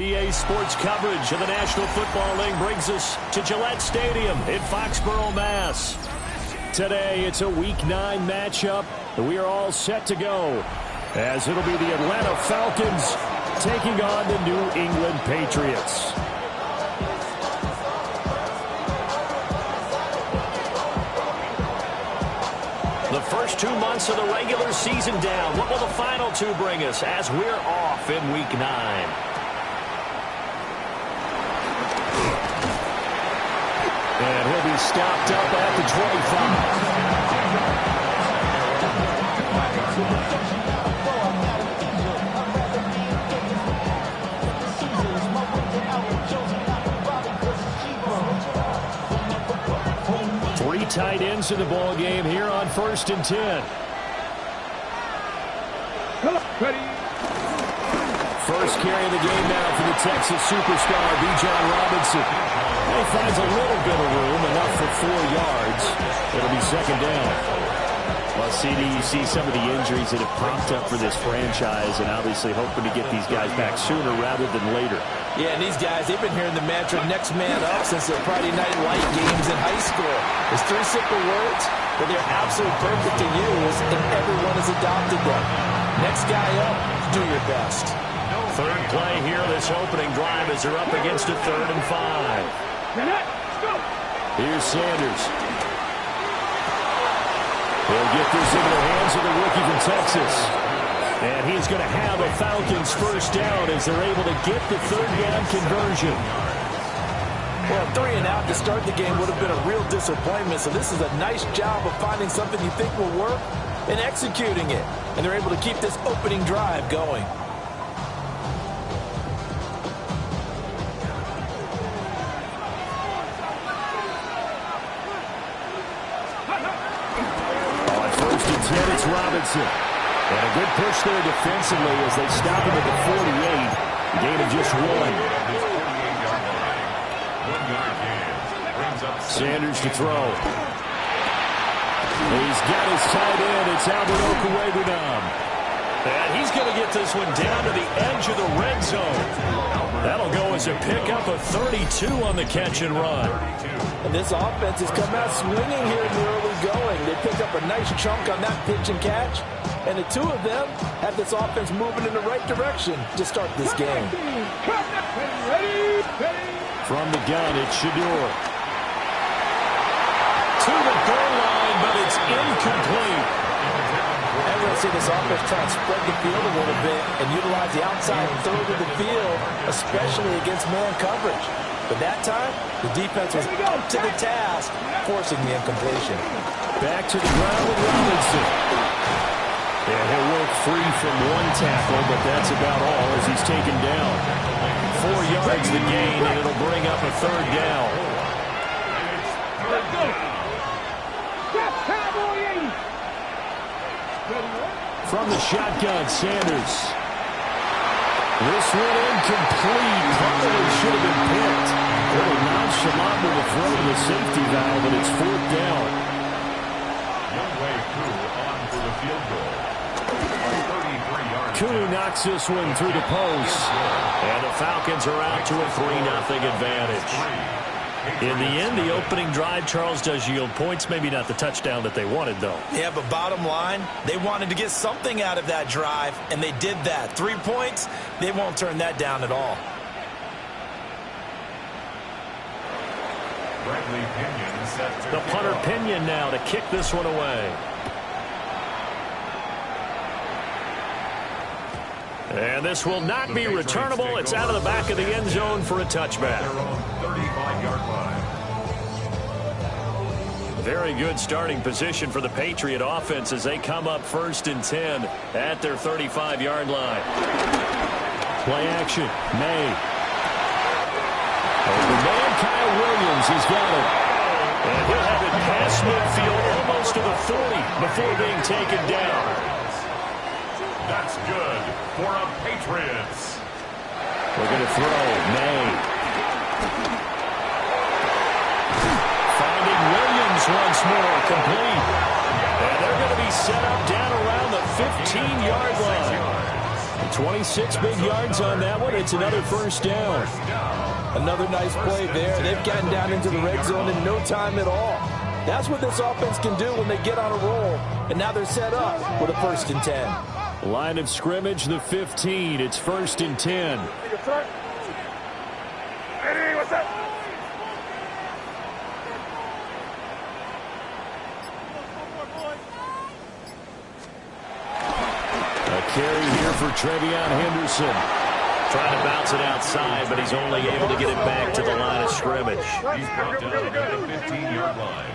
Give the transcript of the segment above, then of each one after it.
EA Sports coverage of the National Football League brings us to Gillette Stadium in Foxborough, Mass. Today, it's a Week 9 matchup, and we are all set to go, as it'll be the Atlanta Falcons taking on the New England Patriots. The first 2 months of the regular season down. What will the final 2 bring us as we're off in Week 9? And he'll be stopped up at the 25. 3 tight ends in the ball game here on 1st and 10. First carry of the game now for the Texas superstar, Bijan Robinson. He finds a little bit of room, enough for 4 yards. It'll be 2nd down. Well, CD, you see some of the injuries that have popped up for this franchise, and obviously hoping to get these guys back sooner rather than later. Yeah, and these guys, they've been hearing the mantra next man up since their Friday night light games in high school. It's 3 simple words, but they're absolutely perfect to use, and everyone has adopted them. Next guy up, do your best. Third play here, this opening drive as they're up against a 3rd and 5. Here's Sanders. He'll get this into the hands of the rookie from Texas. And he's going to have a Falcons first down as they're able to get the 3rd down conversion. Well, 3 and out to start the game would have been a real disappointment, so this is a nice job of finding something you think will work and executing it. And they're able to keep this opening drive going. It's Robinson. And a good push there defensively as they stop him at the 48. Gain of just 1. Sanders to throw. He's got his tight end. It's Albert Okwuegbunam. And he's going to get this one down to the edge of the red zone. That'll go as a pickup of 32 on the catch and run. And this offense has come out swinging here in the early going. They picked up a nice chunk on that pitch and catch. And the 2 of them have this offense moving in the right direction to start this game. From the gun, it's Shador. To the goal line, but it's incomplete. I'm going to see this offense try and spread the field a little bit and utilize the outside third of the field, especially against man coverage. But that time, the defense was up to the task, forcing the incompletion. Back to the ground with Robinson. And he'll work free from 1 tackle, but that's about all as he's taken down. 4 yards the gain, and it'll bring up a 3rd down. From the shotgun, Sanders. This one incomplete. Probably should have been picked. Really nonchalant with a throw to the safety valve, but it's 4th down. Kunu knocks this one through the post. And the Falcons are out to a 3-0 advantage. In the end, the opening drive, Charles, does yield points. Maybe not the touchdown that they wanted, though. Yeah, but bottom line, they wanted to get something out of that drive, and they did that. 3 points, they won't turn that down at all. The punter Pinion now to kick this one away. And this will not be returnable. It's out of the back of the end zone for a touchback. Very good starting position for the Patriot offense as they come up 1st and 10 at their 35-yard line. Play action. May. The man, Kyle Williams, has got it. And he'll have it past midfield almost to the 40 before being taken down. That's good for a Patriots. We're going to throw. May. Finding Williams once more. Complete. And they're going to be set up down around the 15-yard line. 26 big yards on that one. It's another first down. Another nice play there. They've gotten down into the red zone in no time at all. That's what this offense can do when they get on a roll. And now they're set up with a 1st and 10. Line of scrimmage, the 15. It's 1st and 10. A carry here for Trevion Henderson. Trying to bounce it outside, but he's only able to get it back to the line of scrimmage. He's brought down at the 15-yard line.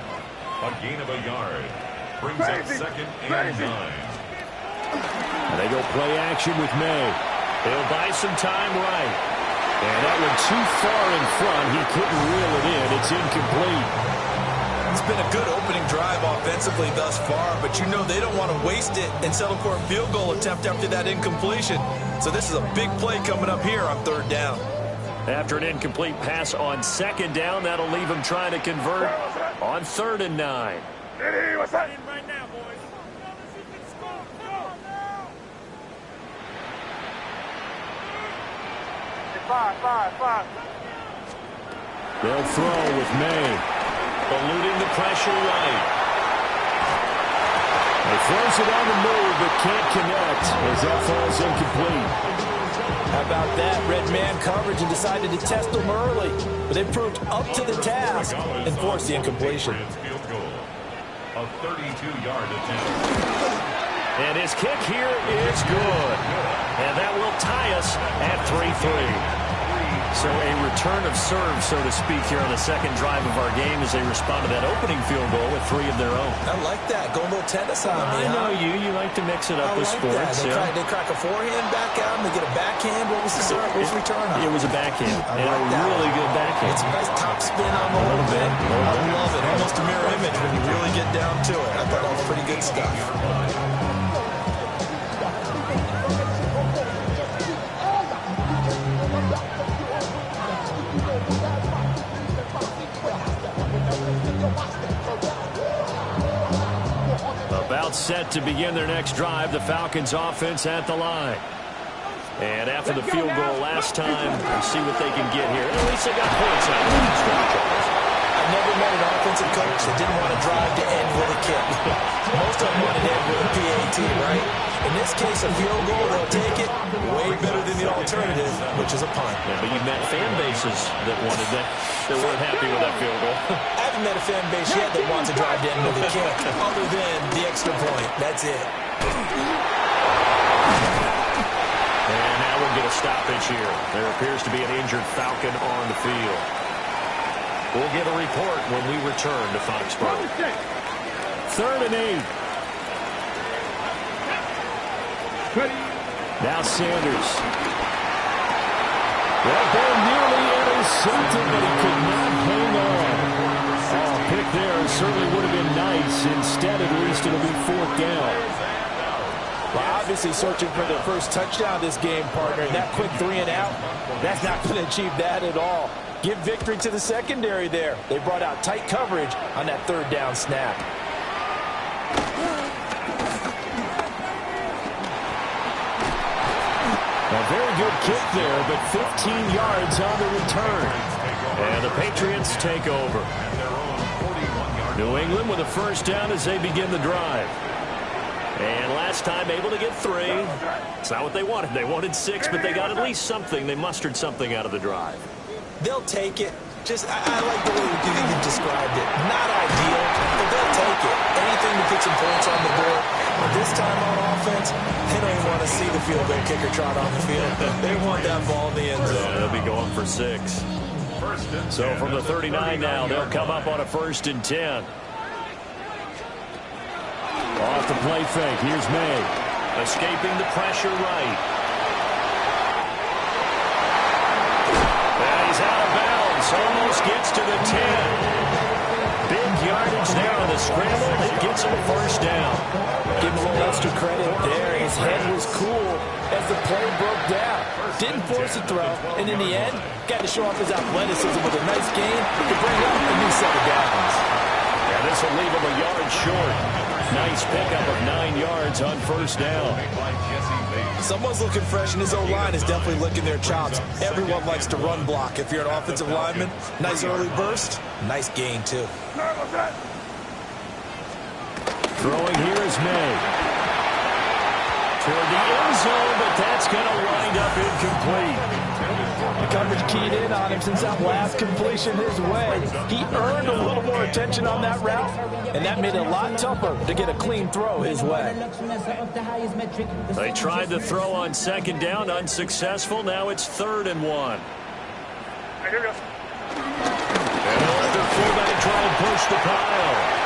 A gain of a yard. Brings up 2nd and 9. And they go play action with May. They'll buy some time right. And that went too far in front. He couldn't reel it in. It's incomplete. It's been a good opening drive offensively thus far, but you know they don't want to waste it and settle for a field goal attempt after that incompletion. So this is a big play coming up here on 3rd down. After an incomplete pass on 2nd down, that'll leave him trying to convert on 3rd and 9. What's happening right now, boys? Five. They'll throw with May. Eluding the pressure right. He throws it on the move, but can't connect as that falls incomplete. How about that? Red man coverage and decided to test them early. But they proved up to the task and forced the incompletion. Field goal. A 32-yard attempt. And his kick here is good. And that will tie us at 3-3. So a return of serve, so to speak, here on the 2nd drive of our game as they respond to that opening field goal with 3 of their own. I like that. Go a little tennis on me. I know you. You like to mix it up with sports. They crack a forehand back out and they get a backhand. What was the serve? What was the return on? It was a backhand. And a really good backhand. It's a nice top spin on the whole bit. I love it. Almost a mirror image when you really get down to it. I thought that was pretty good stuff. About set to begin their next drive, the Falcons offense at the line. And after the field goal last time, we'll see what they can get here. At least they got points out of these drives. I never met an offensive coach that didn't want to drive to end with a kick. Most of them want to end with a PAT, right? In this case, a field goal, they'll take it way better than the alternative, which is a punt. Yeah, but you've met fan bases that wanted that, that weren't happy with that field goal. I haven't met a fan base yet that wants to drive to end with a kick, other than the extra point. That's it. And now we'll get a stoppage here. There appears to be an injured Falcon on the field. We'll get a report when we return to Foxborough. 3rd and 8. Now Sanders. That ball nearly intercepted, but he could not hang on. Oh, pick there certainly would have been nice. Instead, at least it'll be 4th down. Well, obviously searching for their first touchdown this game, partner. And that quick 3 and out, that's not going to achieve that at all. Give victory to the secondary there. They brought out tight coverage on that 3rd down snap. A very good kick there, but 15 yards on the return. And the Patriots take over. New England with a first down as they begin the drive. And last time able to get 3. It's not what they wanted. They wanted 6, but they got at least something. They mustered something out of the drive. They'll take it. I like the way you described it. Not ideal, but they'll take it. Anything to get some points on the board. But this time on offense, they don't even want to see the field goal kicker trot on the field. They want that ball in the end zone. Yeah, they'll be going for 6. So from the 39 now, they'll come up on a 1st and 10. Off the play fake. Here's May. Escaping the pressure right. And he's out of bounds. Almost gets to the 10. Big yardage there on the scramble. It gets him a first down. Give him a little extra credit there. His head was cool as the play broke down. Didn't force a throw, and in the end, got to show off his athleticism with a nice gain to bring up a new set of downs. Yeah, this will leave him a yard short. Nice pickup of 9 yards on first down. Someone's looking fresh, and his O-line is definitely licking their chops. Everyone likes to run block. If you're an offensive lineman, nice early burst, nice gain, too. Throwing here is May. Toward the end zone, but that's going to wind up incomplete. The coverage keyed in on him since that last completion his way. He earned a little more attention on that route, and that made it a lot tougher to get a clean throw his way. They tried to throw on second down, unsuccessful. Now it's 3rd and 1. And another fullback trying to push the pile.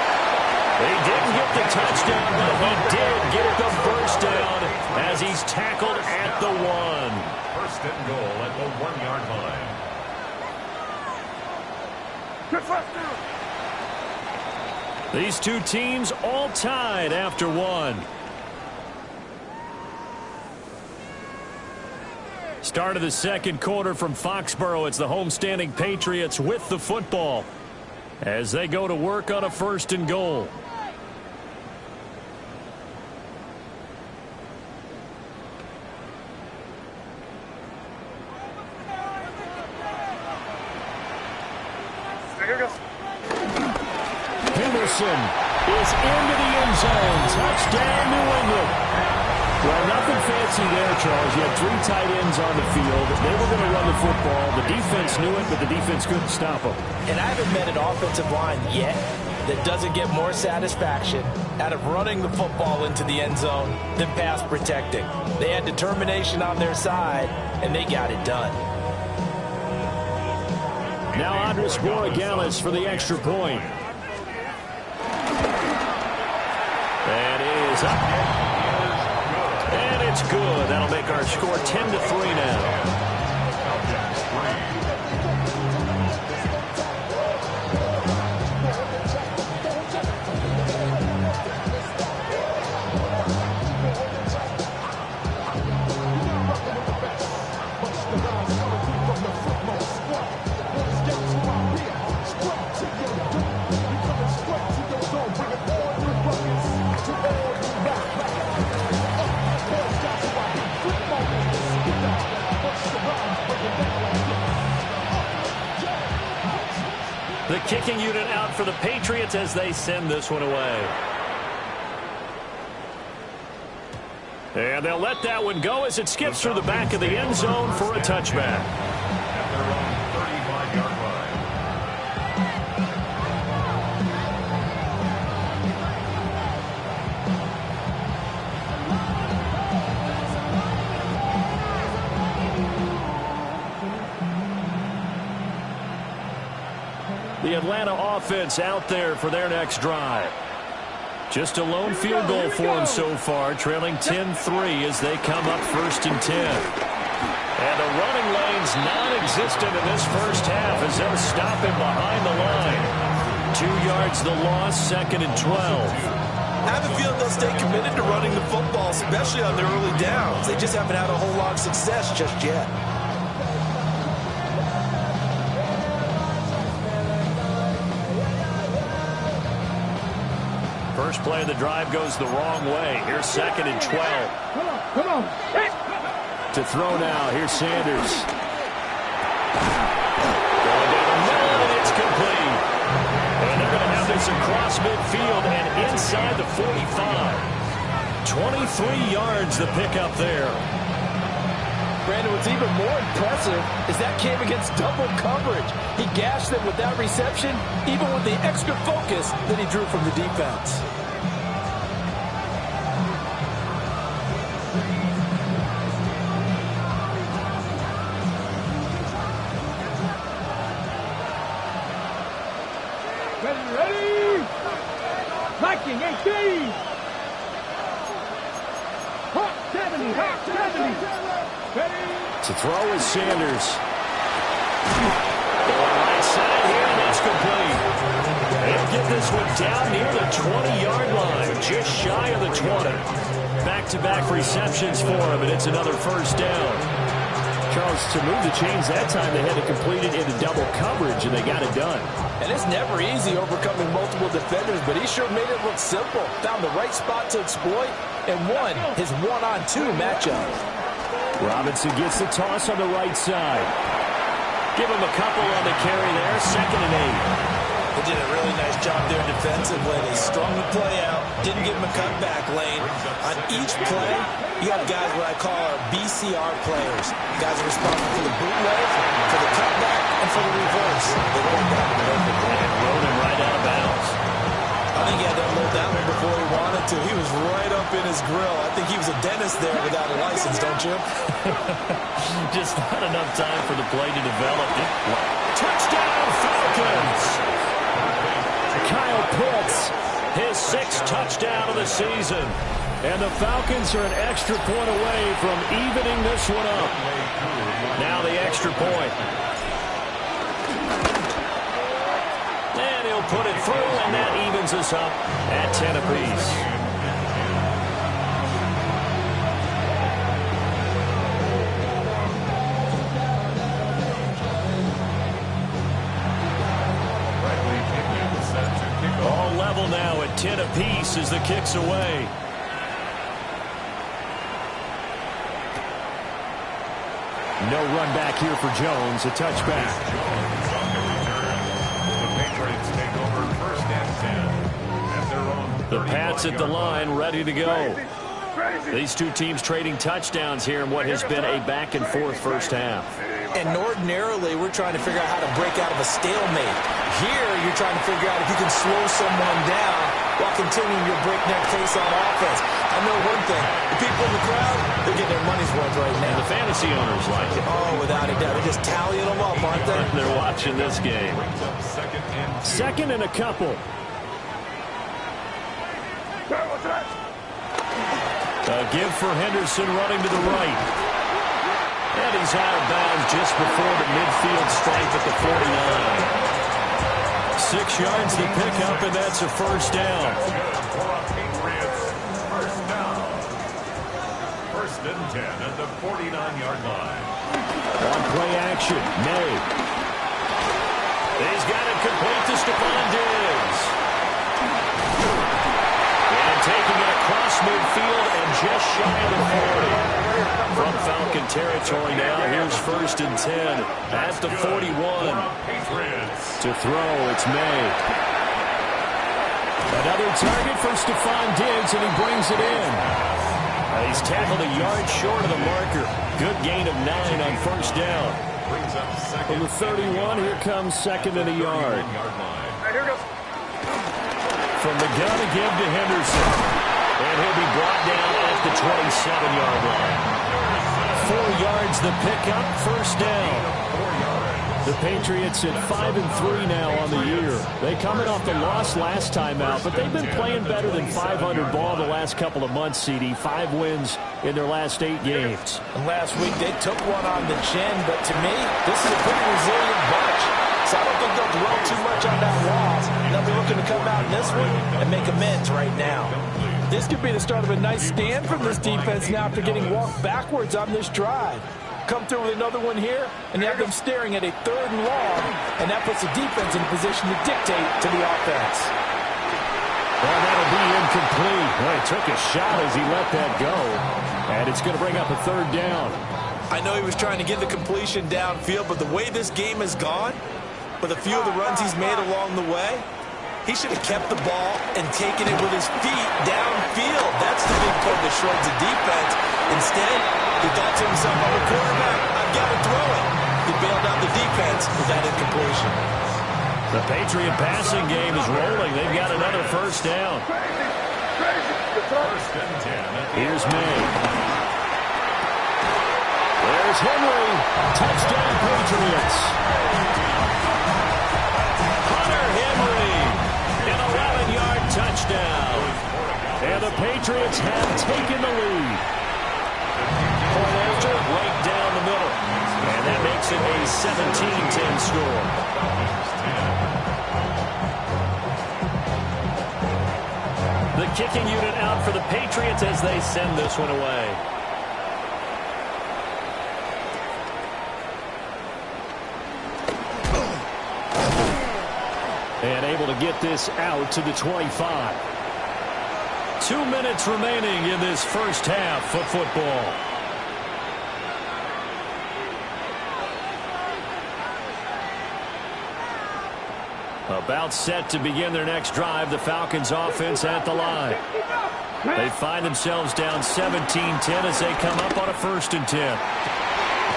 They didn't get the touchdown, but he did get the first down as he's tackled at the 1. 1st and goal at the 1-yard line. These two teams all tied after 1. Start of the second quarter from Foxborough. It's the homestanding Patriots with the football as they go to work on a 1st and goal. Henderson is into the end zone. Touchdown, New England. Well, nothing fancy there, Charles. You had 3 tight ends on the field. They were going to run the football. The defense knew it, but the defense couldn't stop them. And I haven't met an offensive line yet that doesn't get more satisfaction out of running the football into the end zone than pass protecting. They had determination on their side, and they got it done. Now Andres Borregales for the extra point. And it is up. And it's good. That'll make our score 10-3 now. The kicking unit out for the Patriots as they send this one away. And they'll let that one go as it skips through the back of the end zone for a touchback. At their own 35-yard line. The Atlanta offense out there for their next drive. Just a lone field goal for them so far, trailing 10-3 as they come up 1st and 10. And the running lane's non-existent in this first half as they'll stop him behind the line. 2 yards the loss, 2nd and 12. I have a feeling they'll stay committed to running the football, especially on their early downs. They just haven't had a whole lot of success just yet. First play of the drive goes the wrong way. Here's 2nd and 12. Come on. To throw now. Here's Sanders. Going down the middle, and it's complete. And they're going to have this across midfield and inside the 45. 23 yards the pickup there. Brandon, what's even more impressive is that came against double coverage. He gashed them with that reception, even with the extra focus that he drew from the defense. Ready? Viking 18. Hot 70. Hot 70. To throw is Sanders. Right side here, and that's complete. They'll get this one down near the 20-yard line, just shy of the 20. Back-to-back receptions for him, and it's another first down. Charles, to move the chains that time, they had to complete it into double coverage, and they got it done. And it's never easy overcoming multiple defenders, but he sure made it look simple. Found the right spot to exploit and won his one-on-two matchup. Robinson gets the toss on the right side. Give him a couple on the carry there, 2nd and 8. They did a really nice job there defensively. They strung the play out, didn't give him a cutback lane. On each play, you have guys what I call our BCR players. Guys are responsible for the bootleg, for the cutback, and for the reverse. They worked that perfectly. And rode him right out of bounds. I think he had to unload that one before he wanted to. He was right up in his grill. I think he was a dentist there without a license, don't you? Just not enough time for the play to develop. Touchdown, Falcons! Kyle Pitts, his 6th touchdown of the season. And the Falcons are an extra point away from evening this one up. Now the extra point. And he'll put it through, and that evens us up at 10 apiece. Now at 10 apiece as the kick's away. No run back here for Jones. A touchback. Jones on the return. The Patriots take over 1st and 10 at their own. The Pats at the line, ready to go. These two teams trading touchdowns here in what has been a back-and-forth first half. And ordinarily, we're trying to figure out how to break out of a stalemate. Here, you're trying to figure out if you can slow someone down while continuing your breakneck pace on offense. I know one thing. The people in the crowd, they're getting their money's worth right now. And the fantasy owners like it. Oh, without a doubt. They're just tallying them up, aren't they? They're watching this game. 2nd and a couple. A give for Henderson running to the right. And he's out of bounds just before the midfield stripe at the 49. 6 yards to pick up, and that's a first down. First and 10 at the 49-yard line. On play action, May. He's got it complete to Stephon Diggs. And taking it across midfield and just shy of the 40. From Falcon territory now, here's 1st and 10 at the 41. To throw, it's May. Another target for Stephon Diggs, and he brings it in. He's tackled a yard short of the marker. Good gain of 9 on first down. From the 31, here comes 2nd and a yard. From the gun, a give to Henderson. And he'll be brought down at the 27-yard line. 4 yards the pickup, first down. The Patriots at 5-3 now on the year. They coming off the loss last time out, but they've been playing better than 500 ball the last couple of months, CD. 5 wins in their last 8 games. And last week they took one on the chin, but to me, this is a pretty resilient bunch. So I don't think they'll dwell too much on that loss. They'll be looking to come out in this one and make amends right now. This could be the start of a nice stand from this defense now after getting walked backwards on this drive. Come through with another one here, and you have them staring at a 3rd and long, and that puts the defense in a position to dictate to the offense. Well, that'll be incomplete. Well, he took a shot as he let that go, and it's going to bring up a 3rd down. I know he was trying to get the completion downfield, but the way this game has gone, with a few of the runs he's made along the way, he should have kept the ball and taken it with his feet downfield. That's the big part that shreds the defense. Instead, he thought to himself, I'm a quarterback, I've got to throw it. He bailed out the defense with that incompletion. The Patriot passing game is rolling. They've got another first down. First and 10. Here's May. There's Henry. Touchdown, Patriots. Hunter Henry. An 11-yard touchdown. And the Patriots have taken the lead. Point after, right down the middle. And that makes it a 17-10 score. The kicking unit out for the Patriots as they send this one away. And able to get this out to the 25. 2 minutes remaining in this first half of football. About set to begin their next drive. The Falcons offense at the line. They find themselves down 17-10 as they come up on a 1st and 10.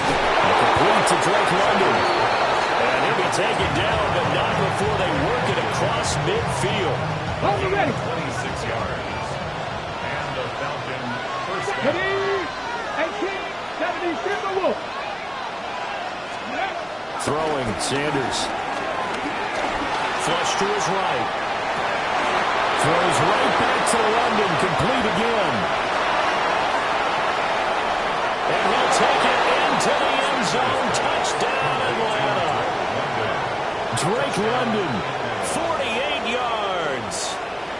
Complete to Drake London. And he'll be taken down, but not before they work it across midfield. 26 yards. And the Falcon first down. 18, 70, Throwing, Sanders. Flush to his right. Throws right back to London, complete again. And he'll take it into the end zone. Touchdown, Atlanta. Drake London, 48 yards.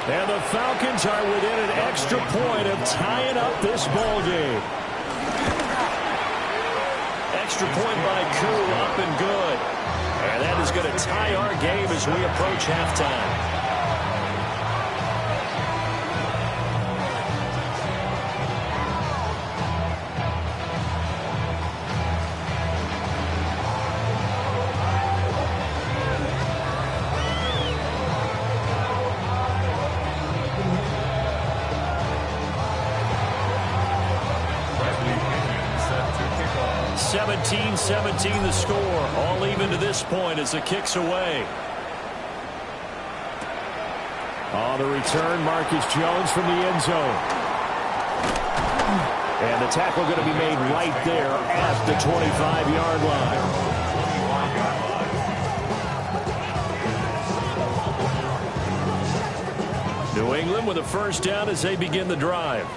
And the Falcons are within an extra point of tying up this ball game. Extra point by Koo, up and good. And that is going to tie our game as we approach halftime. Set to kick off. 17-17 the score. All even to this point as the kick's away. On the return, Marcus Jones from the end zone. And the tackle going to be made right there at the 25-yard line. New England with a first down as they begin the drive.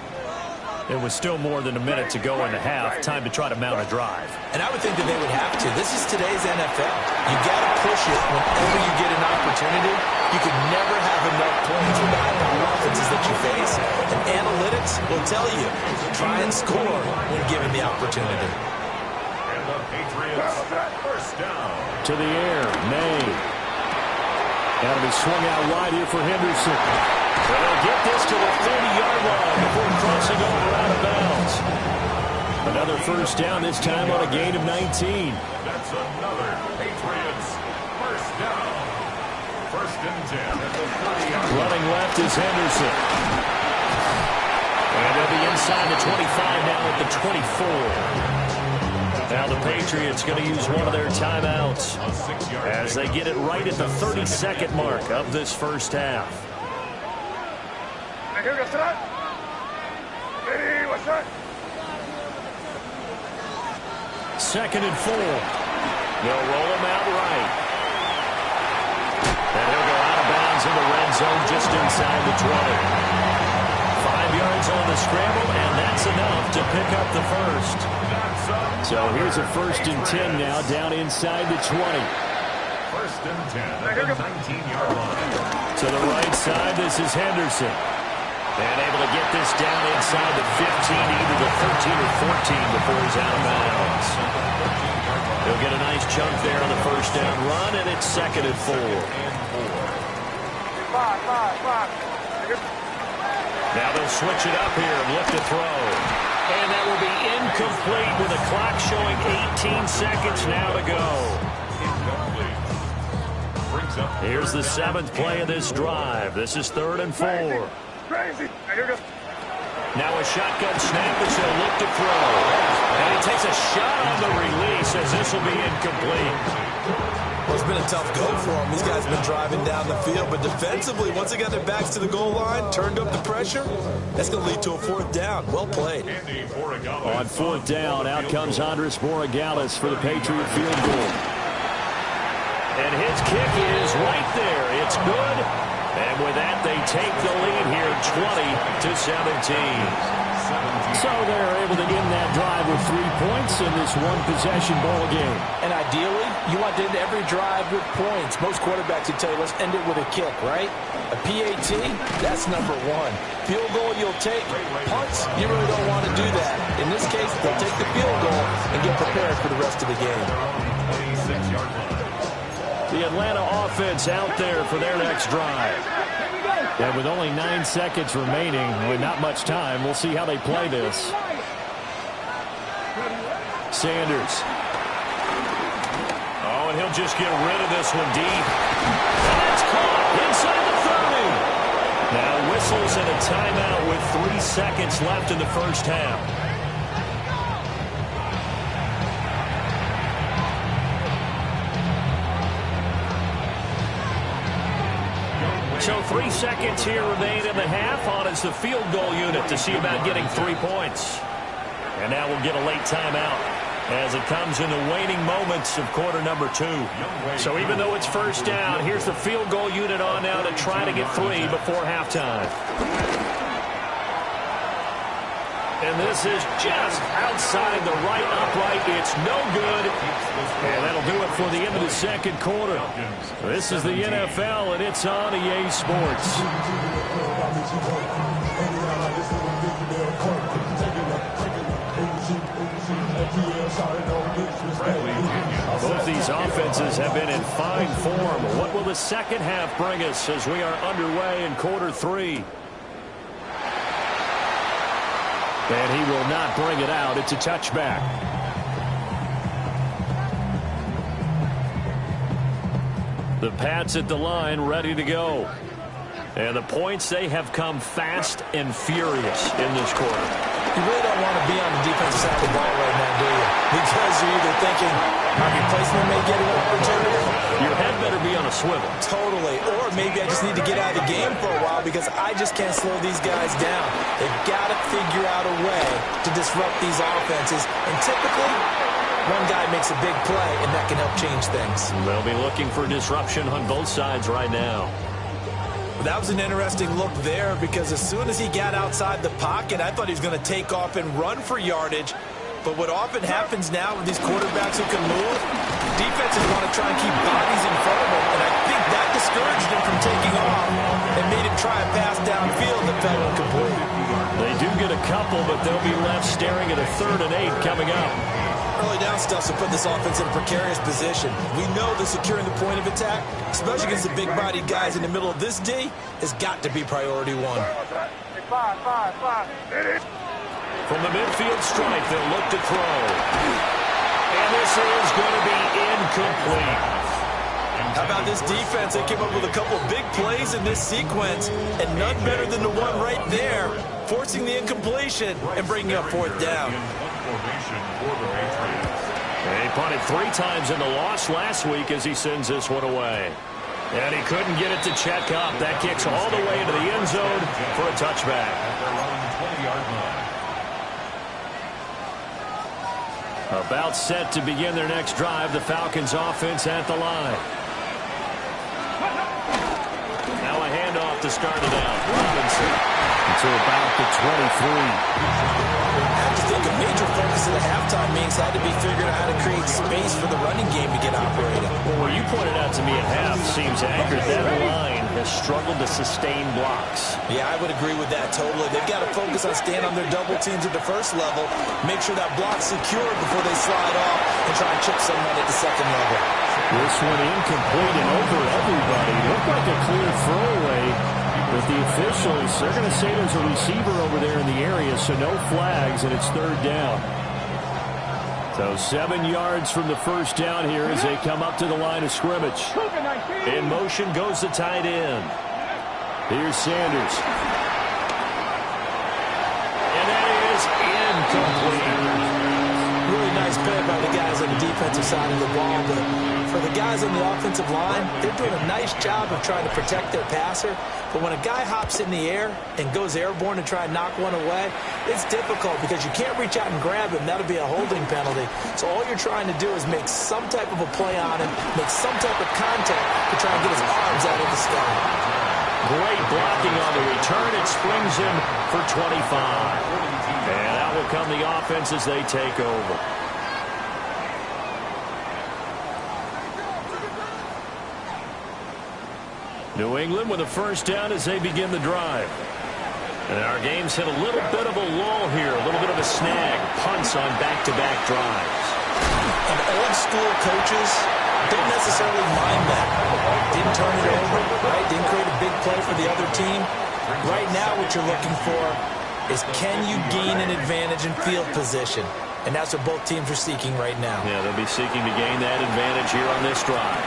It was still more than a minute to go in the half. Time to try to mount a drive. And I would think that they would have to. This is today's NFL. You got to push it whenever you get an opportunity. You could never have enough points with the offenses that you face. And analytics will tell you, try and score when given the opportunity. And the Patriots first down. To the air, May. That'll be swung out wide here for Henderson. They'll get this to the 30-yard line before crossing over out of bounds. Another first down, this time on a gain of 19. That's another Patriots first down. First and 10 at the 30-yard line. Running left is Henderson. And they'll be inside the 25 now at the 24. Now the Patriots going to use one of their timeouts as they get it right at the 32nd mark of this first half. Second and 4. They'll roll him out right. And he'll go out of bounds in the red zone just inside the 20. 5 yards on the scramble, and that's enough to pick up the first. So here's a first and 10 now down inside the 20. First and 10 at the 19-yard line. To the right side, this is Henderson. And able to get this down inside the 15, either the 13 or 14 before he's out of bounds. He'll get a nice chunk there on the first down run, and it's second and 4. Now they'll switch it up here and look to throw. And that will be incomplete with the clock showing 18 seconds now to go. Here's the 7th play of this drive. This is 3rd and 4. Now a shotgun snap as he'll look to throw. And he takes a shot on the release as this will be incomplete. Well, it's been a tough go for them. These guys have been driving down the field, but defensively, once they got their backs to the goal line, turned up the pressure, that's going to lead to a 4th down. Well played. On 4th down, out comes Andres Borregales for the Patriot field goal. And his kick is right there. It's good. And with that, they take the lead here, 20-17. So they're able to end that drive with 3 points in this one-possession ball game. And ideally, you want to end every drive with points. Most quarterbacks would tell you, let's end it with a kick, right? A PAT, that's number 1. Field goal you'll take. Punts, you really don't want to do that. In this case, they'll take the field goal and get prepared for the rest of the game. The Atlanta offense out there for their next drive. And with only 9 seconds remaining, with not much time, we'll see how they play this. Sanders. Oh, and he'll just get rid of this one deep. And that's caught inside the 30. Now whistles and a timeout with 3 seconds left in the first half. So 3 seconds here remain in the half. On is the field goal unit to see about getting 3 points. And now we'll get a late timeout as it comes in the waning moments of quarter number 2. So even though it's first down, here's the field goal unit on now to try to get 3 before halftime. And this is just outside the right upright. It's no good. And that'll do it for the end of the second quarter. This is the NFL, and it's on EA Sports. Both these offenses have been in fine form. What will the second half bring us as we are underway in quarter 3? And he will not bring it out. It's a touchback. The Pats at the line, ready to go. And the points, they have come fast and furious in this quarter. You really don't want to be on the defensive side of the ball right now, do you? Because you're either thinking my replacement may get an opportunity. Your head better be on a swivel. Totally. Or maybe I just need to get out of the game for a while because I just can't slow these guys down. They've got to figure out a way to disrupt these offenses. And typically, one guy makes a big play, and that can help change things. They'll be looking for disruption on both sides right now. That was an interesting look there because as soon as he got outside the pocket, I thought he was going to take off and run for yardage. But what often happens now with these quarterbacks who can move, defenses want to try and keep bodies in front of them, and I think that discouraged him from taking off and made him try a pass downfield that fell incomplete. They do get a couple, but they'll be left staring at a 3rd and 8 coming up. Early down stuff to put this offense in a precarious position. We know that securing the point of attack, especially against the big-bodied guys in the middle of this D, has got to be priority 1. From the midfield stripe, they'll look to throw. And this is going to be incomplete. How about this defense? They came up with a couple of big plays in this sequence, and none better than the one right there, forcing the incompletion and bringing up 4th down. He punted 3 times in the loss last week as he sends this one away. And he couldn't get it to check up. That kicks all the way into the end zone for a touchback. About set to begin their next drive, the Falcons offense at the line. Now a handoff to start it out. Robinson to about the 23. I just think a major focus of the halftime means had to be figuring out how to create space for the running game to get operating. Well, where you pointed out to me at half seems accurate. That line has struggled to sustain blocks. Yeah, I would agree with that totally. They've got to focus on staying on their double teams at the first level, make sure that block's secured before they slide off and try and chip someone at the second level. This one incomplete and over everybody. Looked like a clear throwaway. But the officials, they're going to say there's a receiver over there in the area, so no flags, and it's 3rd down. So 7 yards from the first down here as they come up to the line of scrimmage. In motion goes the tight end. Here's Sanders. And that is incomplete. Really nice play by the guys on the defensive side of the ball, but for the guys on the offensive line, they're doing a nice job of trying to protect their passer. But when a guy hops in the air and goes airborne and try and knock one away, it's difficult because you can't reach out and grab him. That'll be a holding penalty. So all you're trying to do is make some type of a play on him, make some type of contact to try and get his arms out of the sky. Great blocking on the return. It springs him for 25. And out will come the offense as they take over. New England with a first down as they begin the drive. And our game's hit a little bit of a lull here, a little bit of a snag. Punts on back-to-back drives. And old-school coaches don't necessarily mind that. Didn't turn it over, right? Didn't create a big play for the other team. Right now, what you're looking for is can you gain an advantage in field position? And that's what both teams are seeking right now. Yeah, they'll be seeking to gain that advantage here on this drive.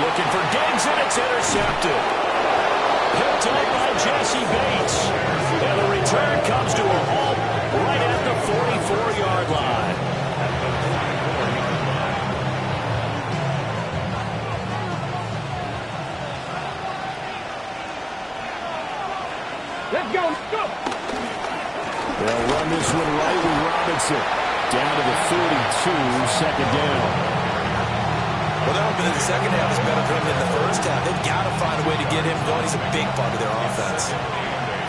Looking for Diggs, and it's intercepted. Picked up by Jesse Bates. And the return comes to a halt right at the 44-yard line. Let's go. Go. They'll run this one right with Robinson. Down to the 42, second down. Well, they're hoping that the second half is better for him than the first half. They've got to find a way to get him going. He's a big part of their offense.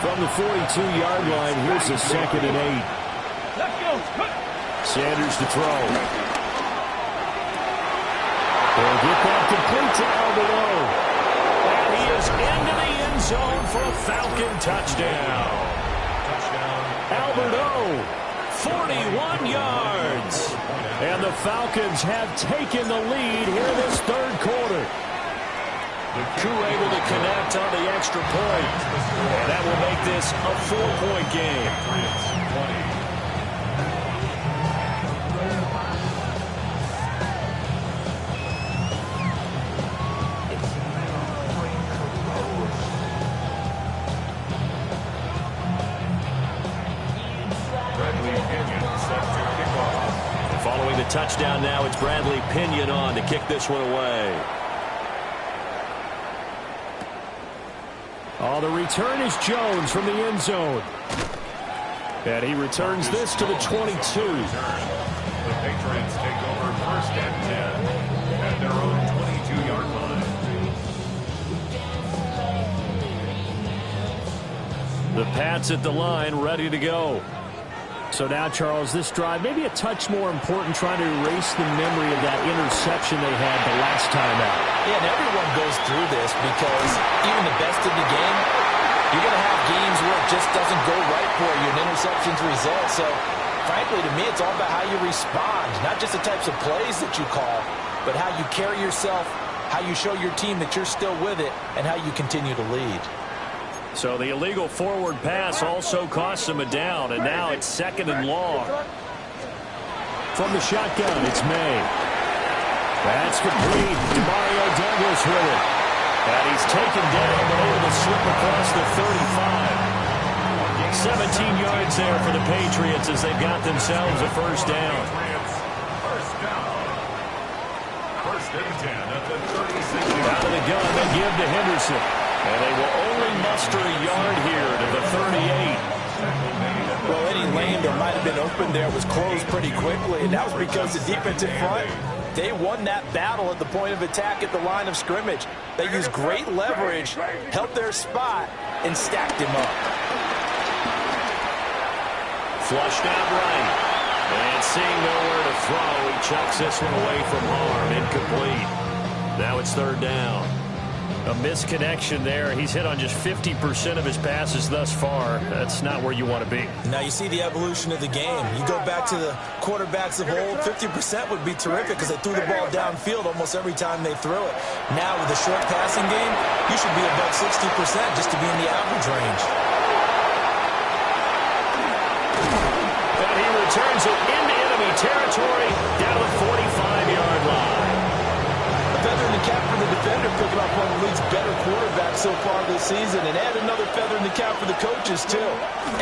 From the 42-yard line, here's a 2nd and 8. Let's go. Sanders to throw. They'll get that complete to Alberto. And he is into the end zone for a Falcon touchdown. Alberto, 41 yards. And the Falcons have taken the lead here this third quarter. The Coup able to connect on the extra point. And that will make this a 4-point game. Following the touchdown now, it's Bradley Pinion on to kick this one away. Oh, the return is Jones from the end zone. And he returns this to the 22. The Patriots take over 1st and 10 at their own 22-yard line. The Pats at the line, ready to go. So now, Charles, this drive maybe a touch more important, trying to erase the memory of that interception they had the last time out. Yeah, and everyone goes through this because even the best in the game, you're going to have games where it just doesn't go right for you, and interceptions result. So, frankly, to me, it's all about how you respond, not just the types of plays that you call, but how you carry yourself, how you show your team that you're still with it, and how you continue to lead. So the illegal forward pass also costs him a down, and now it's 2nd and long. From the shotgun, it's May. That's complete. Demario Douglas with it. And he's taken down, but able to slip across the 35. 17 yards there for the Patriots as they've got themselves a first down. First and 10 at the 36. Out of the gun, they give to Henderson. And they will only muster a yard here to the 38. Well, any lane that might have been open there was closed pretty quickly, and that was because the defensive front, they won that battle at the point of attack at the line of scrimmage. They used great leverage, held their spot, and stacked him up. Flushed out right. And seeing nowhere to throw, he chucks this one away from harm. Incomplete. Now it's 3rd down. A misconnection there. He's hit on just 50% of his passes thus far. That's not where you want to be. Now you see the evolution of the game. You go back to the quarterbacks of old, 50% would be terrific because they threw the ball downfield almost every time they threw it. Now with the short passing game, you should be above 60% just to be in the average range. And he returns it into enemy territory down the 45-yard line. Feather in the cap for the defender, picking up one of the league's better quarterbacks so far this season, and add another feather in the cap for the coaches, too.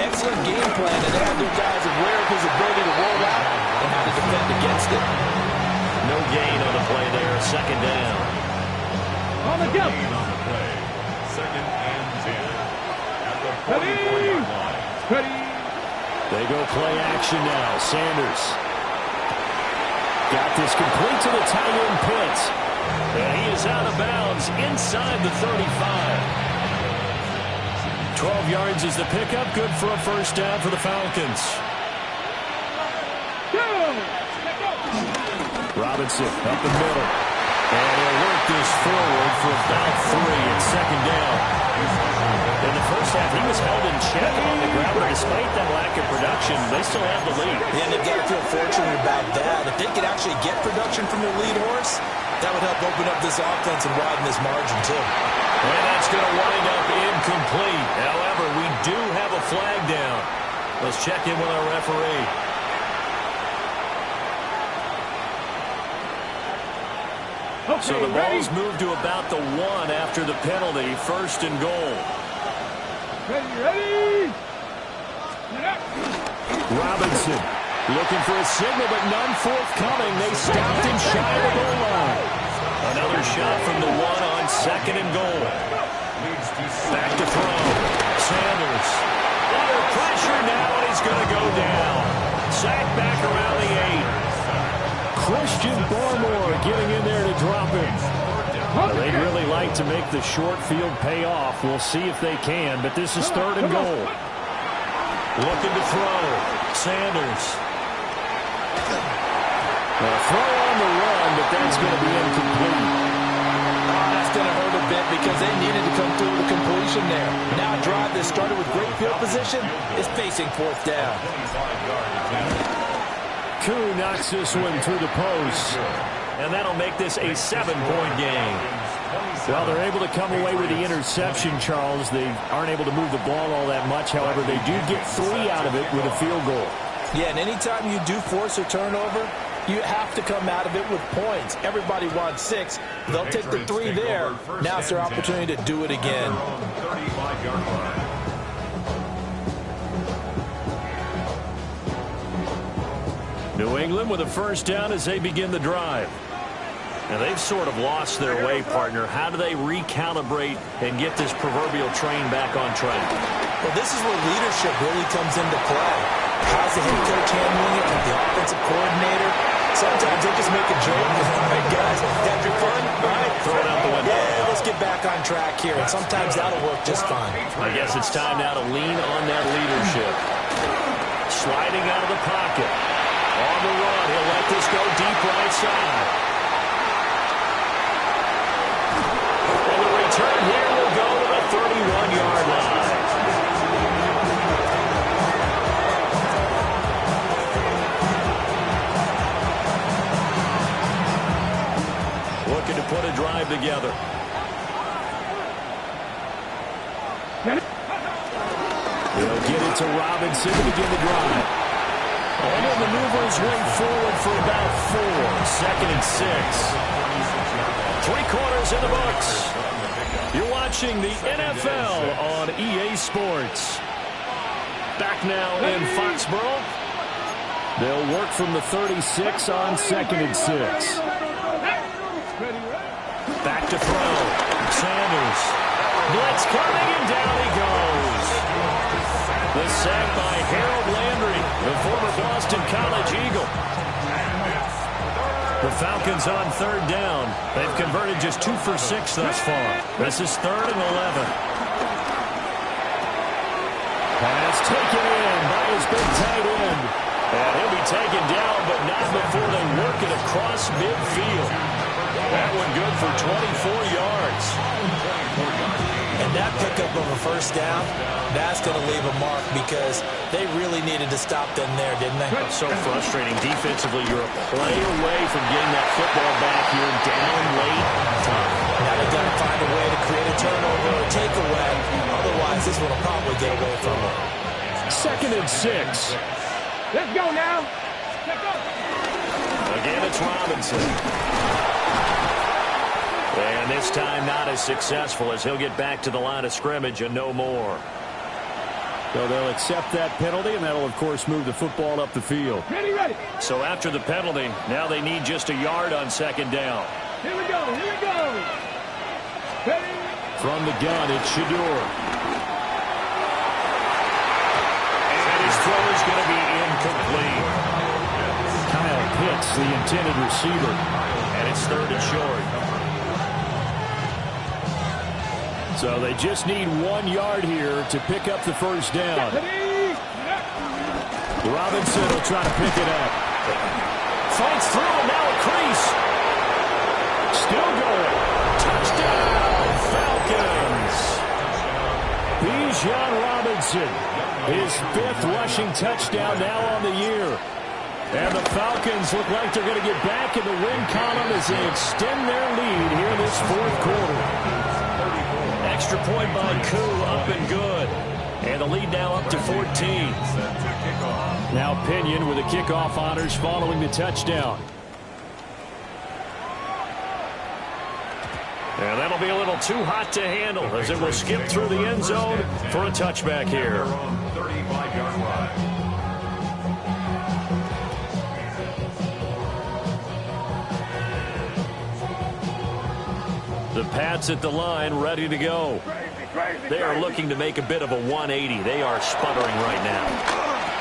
Excellent game plan, and they have their guys aware of his ability to roll out and how to defend against it. No gain on the play there, 2nd down. On the jump. On the play, 2nd and 10 at the 44-yard line. Ready. They go play action now. Sanders got this complete to the tight end Pitts. And he is out of bounds inside the 35. 12 yards is the pickup. Good for a first down for the Falcons. Robinson up the middle. And he'll work this forward for about 3 at 2nd down. In the first half, he was held in check on the ground, but despite that lack of production, they still have the lead. Yeah, and they've got to feel fortunate about that. If they could actually get production from their lead horse, that would help open up this offense and widen this margin, too. And that's going to wind up incomplete. However, we do have a flag down. Let's check in with our referee. Okay, So the ready? ball's moved to about the 1 after the penalty, 1st and goal. Ready? Robinson looking for a signal, but none forthcoming. They stopped him shy of the goal line. Another shot from the 1 on 2nd and goal. Back to throw. Sanders. Under pressure now, and he's going to go down. Sacked back around the 8. Christian Barmore getting in there to drop him. They'd really like to make the short field pay off. We'll see if they can, but this is 3rd and goal. Looking to throw. Sanders. A throw on the run, but that's going to be incomplete. That's going to hurt a bit because they needed to come through with a completion there. Now a drive that started with great field position is facing 4th down. Koo knocks this one through the post, and that'll make this a 7-point game. Well, they're able to come away with the interception, Charles. They aren't able to move the ball all that much. However, they do get 3 out of it with a field goal. Yeah, and anytime you do force a turnover, you have to come out of it with points. Everybody wants 6. They'll take the 3 there. Now it's their opportunity to do it again. 35-yard line. New England with a 1st down as they begin the drive. Now, they've sort of lost their way, partner. How do they recalibrate and get this proverbial train back on track? Well, this is where leadership really comes into play. How's the head coach handling it with the offensive coordinator? Sometimes they just make a joke. All right, guys, had your fun? All right, Throw it out the window. Yeah, let's get back on track here. And sometimes that'll work just fine. I guess it's time now to lean on that leadership. Sliding out of the pocket. On the run, he'll let this go deep right side. And the return here will go to the 31-yard line. Looking to put a drive together. They'll get it to Robinson to begin the drive. And he'll maneuver his way forward for about 4. 2nd and 6. 3 quarters in the books. You're watching the NFL on EA Sports. Back now in Foxborough. They'll work from the 36 on 2nd and 6. Back to throw. Sanders. Blitz coming, and down he goes. The sack by Harold Landry, the former Boston College Eagle. The Falcons on 3rd down. They've converted just 2 for 6 thus far. This is 3rd and 11. Pass taken in by his big tight end. And he'll be taken down, but not before they work it across midfield. That one good for 24 yards. And that pickup of a 1st down, that's going to leave a mark because they really needed to stop them there, didn't they? So frustrating. Defensively, you're a play away from getting that football back here down late. Now they've got to find a way to create a turnover or a takeaway. Otherwise, this one will probably get away from them. 2nd and 6. Let's go now. Let's go. Again, it's Robinson. And this time not as successful as he'll get back to the line of scrimmage and no more. So they'll accept that penalty, and that'll, of course, move the football up the field. Ready. So after the penalty, now they need just a yard on 2nd down. Here we go. Ready. From the gun, it's Shador. And his throw is going to be incomplete. Kyle Pitts, the intended receiver. And it's 3rd and short. So they just need 1 yard here to pick up the 1st down. Robinson will try to pick it up. Fights through, and now a crease. Still going. Touchdown, Falcons. The Bijan Robinson. His 5th rushing touchdown now on the year. And the Falcons look like they're going to get back in the win column as they extend their lead here in this 4th quarter. Extra point by Koo, up and good. And the lead now up to 14. Now Pinion with the kickoff honors following the touchdown. And that'll be a little too hot to handle as it will skip through the end zone for a touchback here. 35-yard line. The Pats at the line, ready to go. They are looking to make a bit of a 180. They are sputtering right now.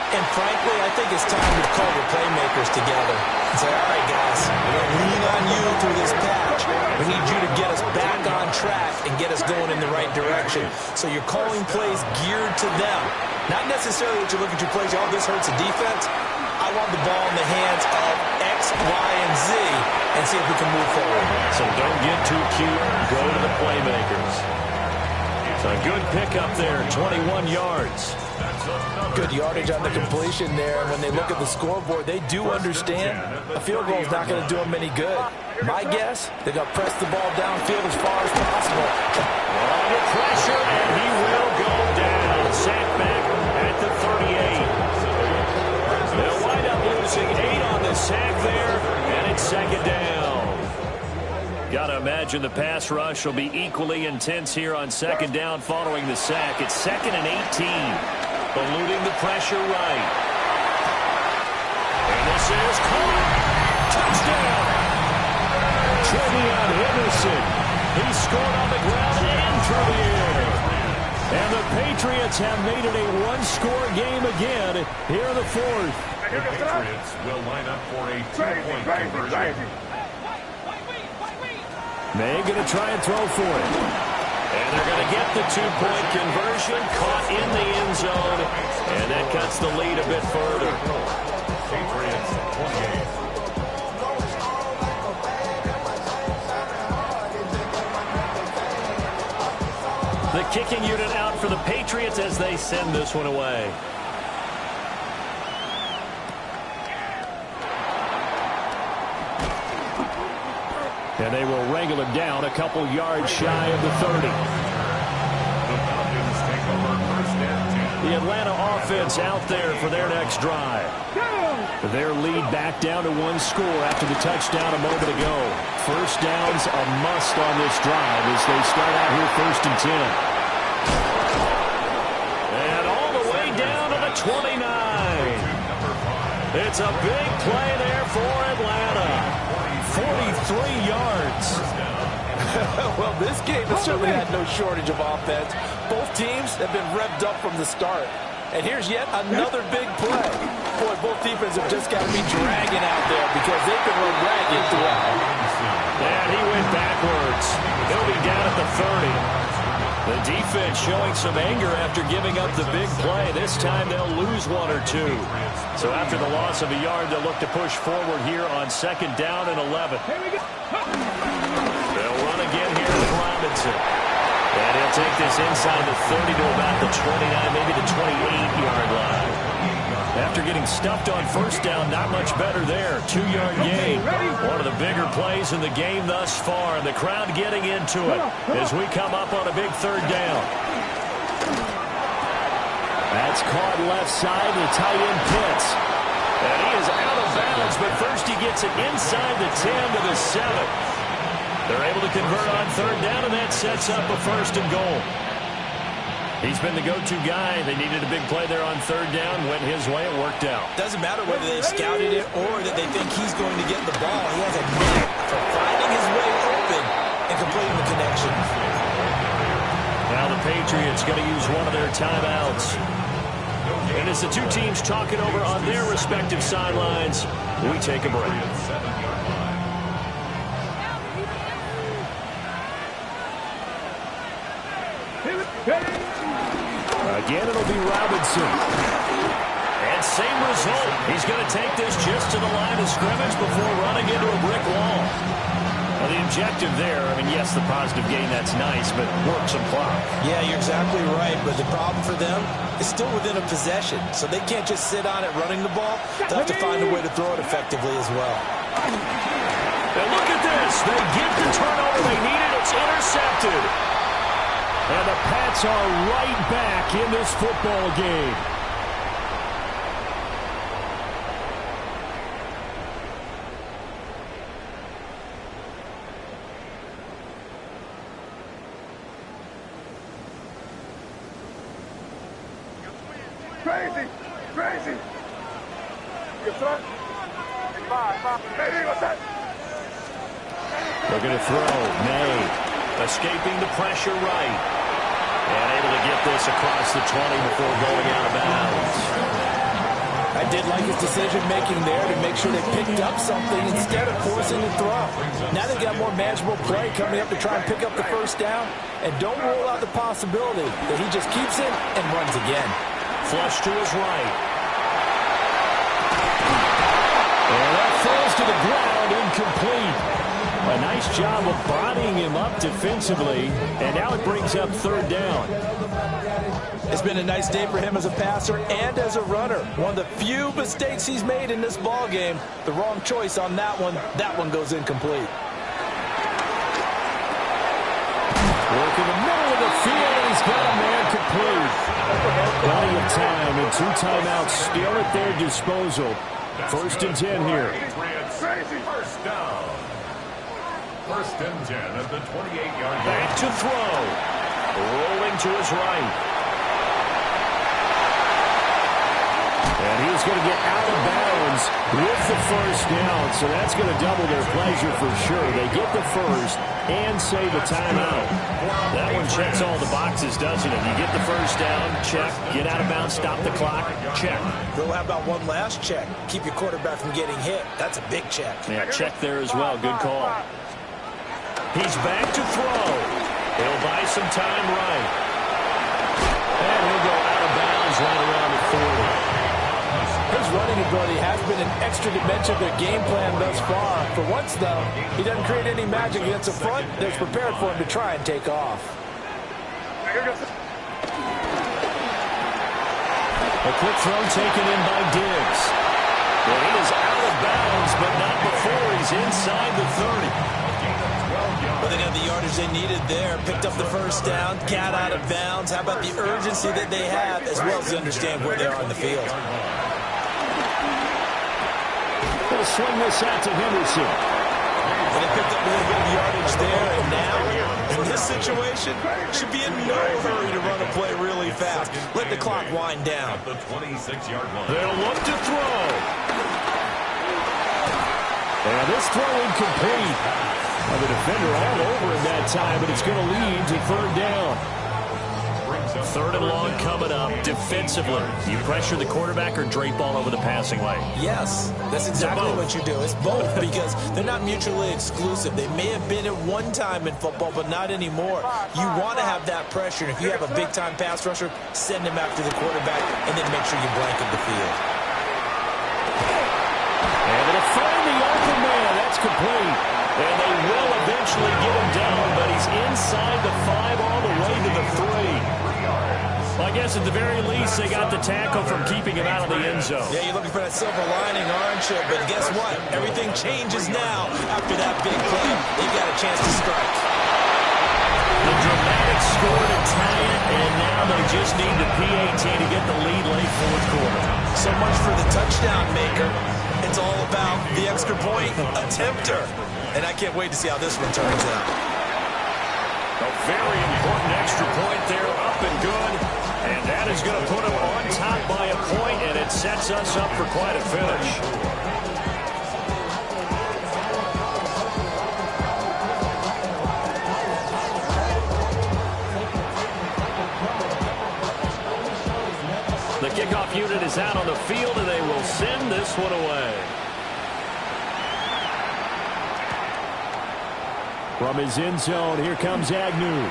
And frankly, I think it's time to call your playmakers together and say, all right, guys, we're going to lean on you through this patch. We need you to get us back on track and get us going in the right direction. So you're calling plays geared to them. Not necessarily that you look at your plays, oh, this hurts the defense. I want the ball in the hands of X, Y, and Z and see if we can move forward. So don't get too cute. Go to the playmakers. So a good pickup there, 21 yards. Good yardage on the completion there. And when they look at the scoreboard, they do understand a field goal is not going to do them any good. My guess, they're going to press the ball downfield as far as possible. Under pressure, and he will go down. Sacked back at the 38. They'll wind up losing 8 on the sack there, and it's 2nd down. Got to imagine the pass rush will be equally intense here on 2nd down following the sack. It's 2nd and 18. Eluding the pressure right. And this is caught. Touchdown. Trevion Henderson. He scored on the ground and through the air. And the Patriots have made it a 1-score game again here in the 4th. The Patriots will line up for a 2-point conversion. May going to try and throw for it. And they're going to get the 2-point conversion, caught in the end zone, and that cuts the lead a bit further. Patriots 28. The kicking unit out for the Patriots as they send this one away. And they will wrangle him down a couple yards shy of the 30. The Falcons take over 1st and 10. The Atlanta offense out there for their next drive. Their lead back down to 1 score after the touchdown a moment ago. First down's a must on this drive as they start out here 1st and 10. And all the way down to the 29. It's a big play there for Atlanta. 43 yards. Well, this game has certainly had no shortage of offense. Both teams have been revved up from the start. And here's yet another big play. Boy, both defenses have just got to be dragging out there because they've been run ragged throughout. And he went backwards. He'll be down at the 30. The defense showing some anger after giving up the big play. This time they'll lose 1 or 2. So after the loss of a yard, they'll look to push forward here on 2nd down and 11. They'll run again here with Robinson. And he'll take this inside the 30 to about the 29, maybe the 28-yard line. After getting stuffed on 1st down, not much better there. 2-yard gain. One of the bigger plays in the game thus far. And the crowd getting into it as we come up on a big 3rd down. That's caught left side. The tight end Pitts. And he is out of bounds, but first he gets it inside the 10 to the 7. They're able to convert on 3rd down, and that sets up a 1st and goal. He's been the go-to guy. They needed a big play there on 3rd down. Went his way. It worked out. Doesn't matter whether they scouted it or that they think he's going to get the ball. He has a knack for finding his way open and completing the connection. Now the Patriots going to use one of their timeouts. And as the two teams talk it over on their respective sidelines, we take a break. Again, it'll be Robinson. And same result. He's going to take this just to the line of scrimmage before running into a brick wall. Now, the objective there. I mean, yes, the positive gain, that's nice, but work some clock. Yeah, you're exactly right, but the problem for them is still within a possession, so they can't just sit on it running the ball. They'll have to find a way to throw it effectively as well. And look at this. They get the turnover they needed. It's intercepted. And the Pats are right back in this football game. Crazy! Crazy! Yes, sir. Hey, what's that? They're going to throw. May escaping the pressure right. And able to get this across the 20 before going out of bounds. I did like his decision-making there to make sure they picked up something instead of forcing the throw. Now they've got more manageable play coming up to try and pick up the first down. And don't rule out the possibility that he just keeps it and runs again. Flush to his right. And that falls to the ground, incomplete. A nice job of bodying him up defensively, and now it brings up third down. It's been a nice day for him as a passer and as a runner. One of the few mistakes he's made in this ball game. The wrong choice on that one. That one goes incomplete. Work in the middle of the field, and he's got a man complete. Plenty of time, and 2 timeouts still at their disposal. First and 10 here. First down. First and 10 at the 28-yard line. Back to throw. Rolling to his right. And he's going to get out of bounds with the first down. So that's going to double their pleasure for sure. They get the first and save a timeout. That one checks all the boxes, doesn't it? You get the first down, check. Get out of bounds, stop the clock, check. Well, how about one last check? Keep your quarterback from getting hit. That's a big check. Yeah, check there as well. Good call. He's back to throw. He'll buy some time right. And he'll go out of bounds right around the 40. His running ability has been an extra dimension of their game plan thus far. For once, though, he doesn't create any magic against the front that's prepared for him to try and take off. A quick throw taken in by Diggs. And he is out of bounds, but not before he's inside the 30. Well, they got the yardage they needed there. Picked up the first down, got out of bounds. How about the urgency that they have, as well as they understand where they are in the field? They'll swing this out to Henderson. Well, they picked up a little bit of yardage there, and now, in this situation, should be in no hurry to run a play really fast. Let the clock wind down. The 26-yard line. They'll look to throw. And this throw incomplete. Well, the defender all over him that time, but it's going to lead to third down. Third and long coming up defensively. You pressure the quarterback or drape all over the passing lane? Yes, that's exactly what you do. It's both because they're not mutually exclusive. They may have been at one time in football, but not anymore. You want to have that pressure. And if you have a big-time pass rusher, send him after the quarterback and then make sure you blanket the field. And they'll find the open man. That's complete. And they will eventually get him down, but he's inside the 5 all the way to the 3. Well, I guess at the very least, they got the tackle from keeping him out of the end zone. Yeah, you're looking for that silver lining, aren't you? But guess what? Everything changes now after that big play. They've got a chance to strike. The dramatic score to tie it, and now they just need the PAT to get the lead late fourth quarter. So much for the touchdown maker. It's all about the extra point attempter. And I can't wait to see how this one turns out. A very important extra point there, up and good. And that is going to put them on top by a point, and it sets us up for quite a finish. The kickoff unit is out on the field, and they will send this one away. From his end zone, here comes Agnew.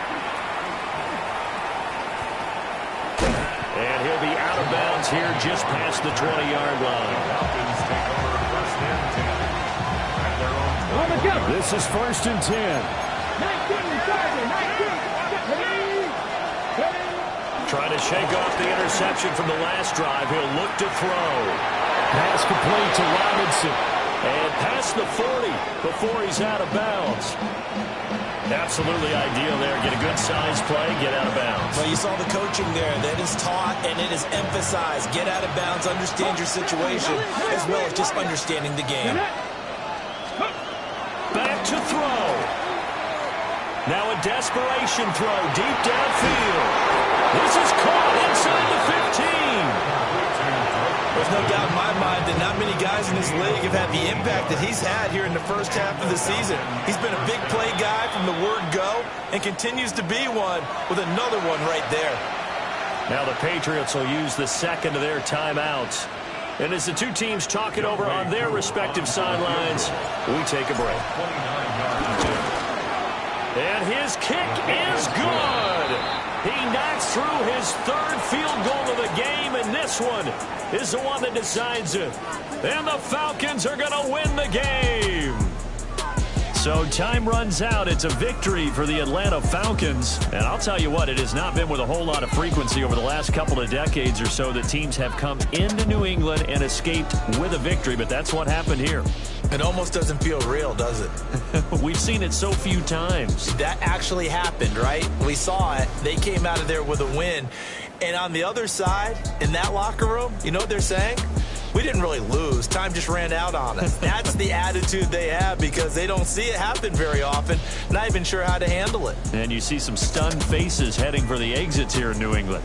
And he'll be out of bounds here just past the 20-yard line. Falcons take over first and 10 at their own This is 1st and 10. Trying to shake off the interception from the last drive. He'll look to throw. Pass complete to Robinson. And past the 40 before he's out of bounds. Absolutely ideal there. Get a good size play, get out of bounds. Well, you saw the coaching there. That is taught and it is emphasized. Get out of bounds, understand your situation, as well as just understanding the game. Back to throw. Now a desperation throw deep downfield. This is caught inside the 15. There's no doubt in my mind that not many guys in this league have had the impact that he's had here in the first half of the season. He's been a big play guy from the word go and continues to be one with another one right there. Now the Patriots will use the second of their timeouts. And as the two teams talk it over on their respective sidelines, we take a break. And his kick is good. He knocks through his third field goal of the game, and this one is the one that decides it. And the Falcons are going to win the game. So time runs out. It's a victory for the Atlanta Falcons. And I'll tell you what, it has not been with a whole lot of frequency over the last couple of decades or so that teams have come into New England and escaped with a victory. But that's what happened here. It almost doesn't feel real, does it? We've seen it so few times. That actually happened, right? We saw it. They came out of there with a win. And on the other side, in that locker room, you know what they're saying? We didn't really lose. Time just ran out on us. That's the attitude they have because they don't see it happen very often. Not even sure how to handle it. And you see some stunned faces heading for the exits here in New England.